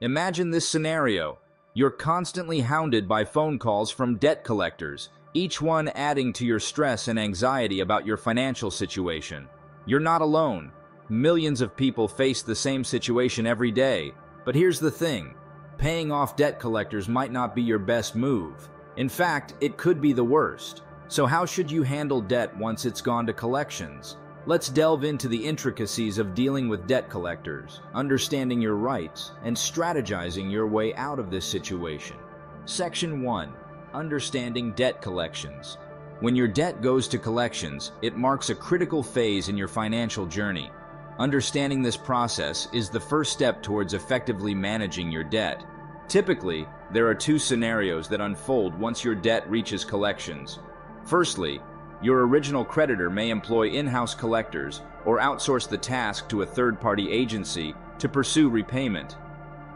Imagine this scenario. You're constantly hounded by phone calls from debt collectors, each one adding to your stress and anxiety about your financial situation. You're not alone. Millions of people face the same situation every day. But here's the thing. Paying off debt collectors might not be your best move. In fact, it could be the worst. So how should you handle debt once it's gone to collections? Let's delve into the intricacies of dealing with debt collectors, understanding your rights, and strategizing your way out of this situation. Section 1. Understanding debt collections. When your debt goes to collections, it marks a critical phase in your financial journey. Understanding this process is the first step towards effectively managing your debt. Typically, there are two scenarios that unfold once your debt reaches collections. Firstly, your original creditor may employ in-house collectors or outsource the task to a third-party agency to pursue repayment.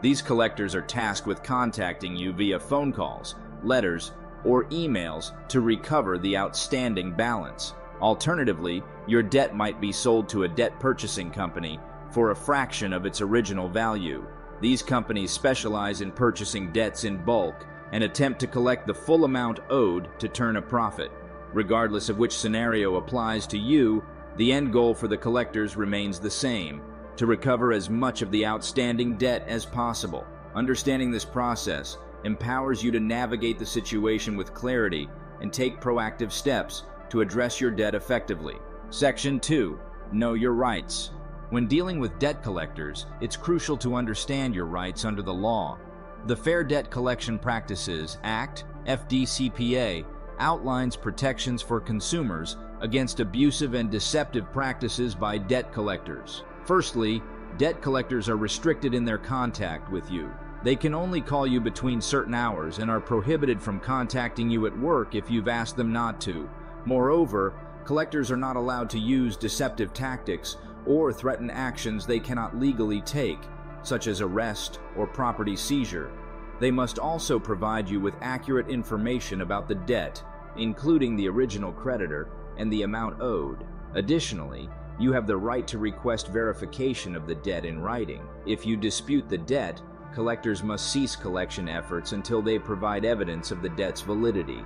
These collectors are tasked with contacting you via phone calls, letters, or emails to recover the outstanding balance. Alternatively, your debt might be sold to a debt purchasing company for a fraction of its original value. These companies specialize in purchasing debts in bulk and attempt to collect the full amount owed to turn a profit. Regardless of which scenario applies to you, the end goal for the collectors remains the same: to recover as much of the outstanding debt as possible. Understanding this process empowers you to navigate the situation with clarity and take proactive steps to address your debt effectively. Section 2. Know your rights. When dealing with debt collectors, it's crucial to understand your rights under the law. The Fair Debt Collection Practices Act, FDCPA, outlines protections for consumers against abusive and deceptive practices by debt collectors. Firstly, debt collectors are restricted in their contact with you. They can only call you between certain hours and are prohibited from contacting you at work if you've asked them not to. Moreover, collectors are not allowed to use deceptive tactics or threaten actions they cannot legally take, such as arrest or property seizure. They must also provide you with accurate information about the debt, including the original creditor and the amount owed. Additionally, you have the right to request verification of the debt in writing. If you dispute the debt, collectors must cease collection efforts until they provide evidence of the debt's validity.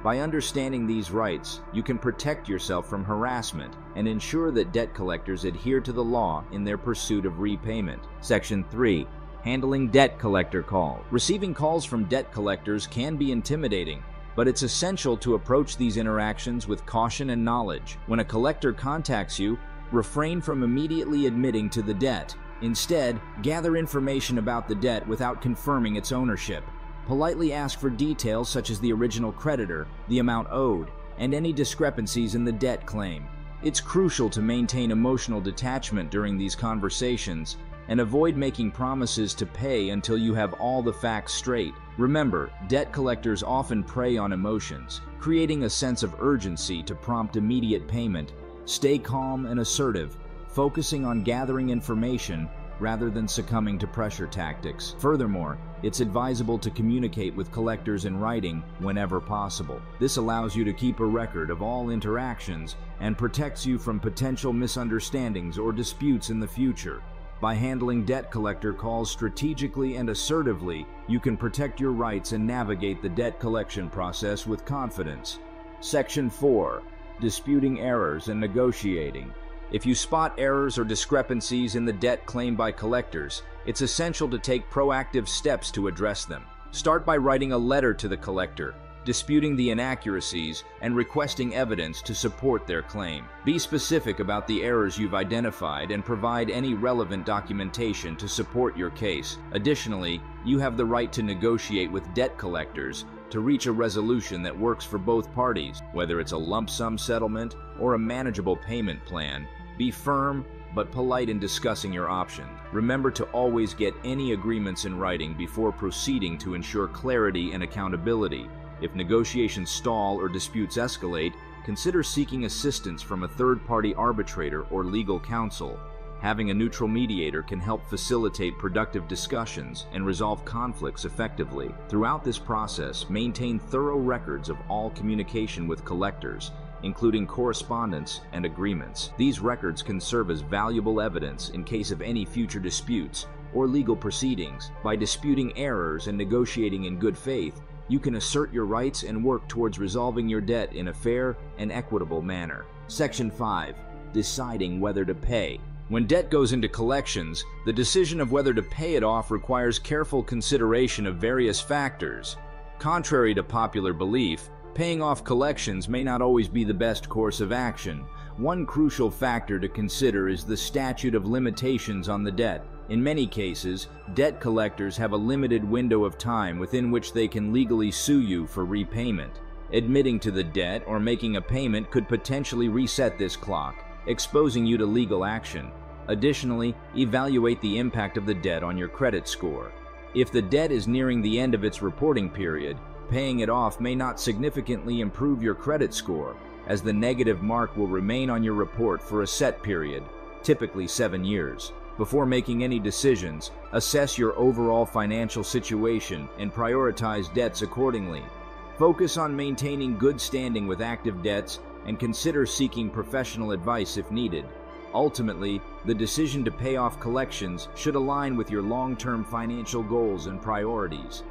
By understanding these rights, you can protect yourself from harassment and ensure that debt collectors adhere to the law in their pursuit of repayment. Section 3. Handling debt collector calls. Receiving calls from debt collectors can be intimidating, but it's essential to approach these interactions with caution and knowledge. When a collector contacts you, refrain from immediately admitting to the debt. Instead, gather information about the debt without confirming its ownership. Politely ask for details such as the original creditor, the amount owed, and any discrepancies in the debt claim. It's crucial to maintain emotional detachment during these conversations and avoid making promises to pay until you have all the facts straight. Remember, debt collectors often prey on emotions, creating a sense of urgency to prompt immediate payment. Stay calm and assertive, focusing on gathering information rather than succumbing to pressure tactics. Furthermore, it's advisable to communicate with collectors in writing whenever possible. This allows you to keep a record of all interactions and protects you from potential misunderstandings or disputes in the future. By handling debt collector calls strategically and assertively, you can protect your rights and navigate the debt collection process with confidence. Section 4. Disputing errors and negotiating. If you spot errors or discrepancies in the debt claimed by collectors, it's essential to take proactive steps to address them. Start by writing a letter to the collector, disputing the inaccuracies, and requesting evidence to support their claim. Be specific about the errors you've identified and provide any relevant documentation to support your case. Additionally, you have the right to negotiate with debt collectors to reach a resolution that works for both parties. Whether it's a lump sum settlement or a manageable payment plan, be firm but polite in discussing your options. Remember to always get any agreements in writing before proceeding to ensure clarity and accountability. If negotiations stall or disputes escalate, consider seeking assistance from a third-party arbitrator or legal counsel. Having a neutral mediator can help facilitate productive discussions and resolve conflicts effectively. Throughout this process, maintain thorough records of all communication with collectors, including correspondence and agreements. These records can serve as valuable evidence in case of any future disputes, or legal proceedings. By disputing errors and negotiating in good faith, you can assert your rights and work towards resolving your debt in a fair and equitable manner. Section 5. Deciding whether to pay. When debt goes into collections, the decision of whether to pay it off requires careful consideration of various factors. Contrary to popular belief, paying off collections may not always be the best course of action. One crucial factor to consider is the statute of limitations on the debt. In many cases, debt collectors have a limited window of time within which they can legally sue you for repayment. Admitting to the debt or making a payment could potentially reset this clock, exposing you to legal action. Additionally, evaluate the impact of the debt on your credit score. If the debt is nearing the end of its reporting period, paying it off may not significantly improve your credit score, as the negative mark will remain on your report for a set period, typically 7 years. Before making any decisions, assess your overall financial situation and prioritize debts accordingly. Focus on maintaining good standing with active debts and consider seeking professional advice if needed. Ultimately, the decision to pay off collections should align with your long-term financial goals and priorities.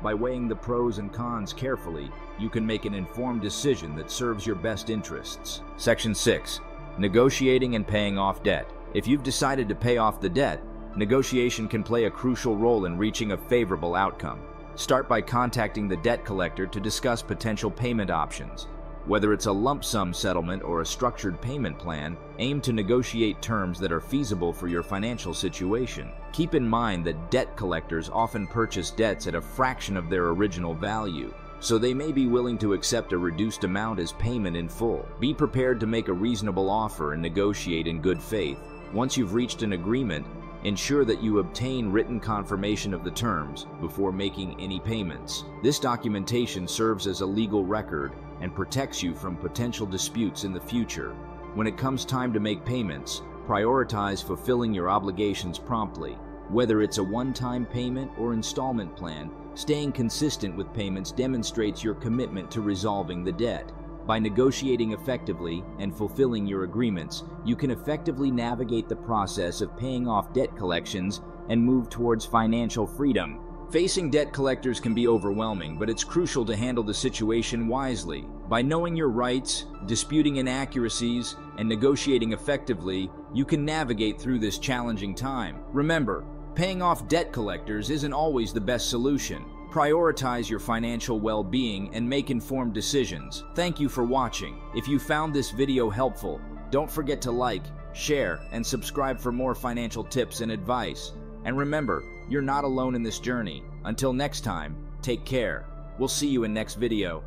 By weighing the pros and cons carefully, you can make an informed decision that serves your best interests. Section 6. Negotiating and paying off debt. If you've decided to pay off the debt, negotiation can play a crucial role in reaching a favorable outcome. Start by contacting the debt collector to discuss potential payment options. Whether it's a lump sum settlement or a structured payment plan, aim to negotiate terms that are feasible for your financial situation. Keep in mind that debt collectors often purchase debts at a fraction of their original value, so they may be willing to accept a reduced amount as payment in full. Be prepared to make a reasonable offer and negotiate in good faith. Once you've reached an agreement, ensure that you obtain written confirmation of the terms before making any payments. This documentation serves as a legal record and protects you from potential disputes in the future. When it comes time to make payments, prioritize fulfilling your obligations promptly. Whether it's a one-time payment or installment plan, staying consistent with payments demonstrates your commitment to resolving the debt. By negotiating effectively and fulfilling your agreements, you can effectively navigate the process of paying off debt collections and move towards financial freedom. Facing debt collectors can be overwhelming, but it's crucial to handle the situation wisely. By knowing your rights, disputing inaccuracies, and negotiating effectively, you can navigate through this challenging time. Remember, paying off debt collectors isn't always the best solution. Prioritize your financial well-being and make informed decisions. Thank you for watching. If you found this video helpful, don't forget to like, share, and subscribe for more financial tips and advice. And remember, you're not alone in this journey. Until next time, take care. We'll see you in next video.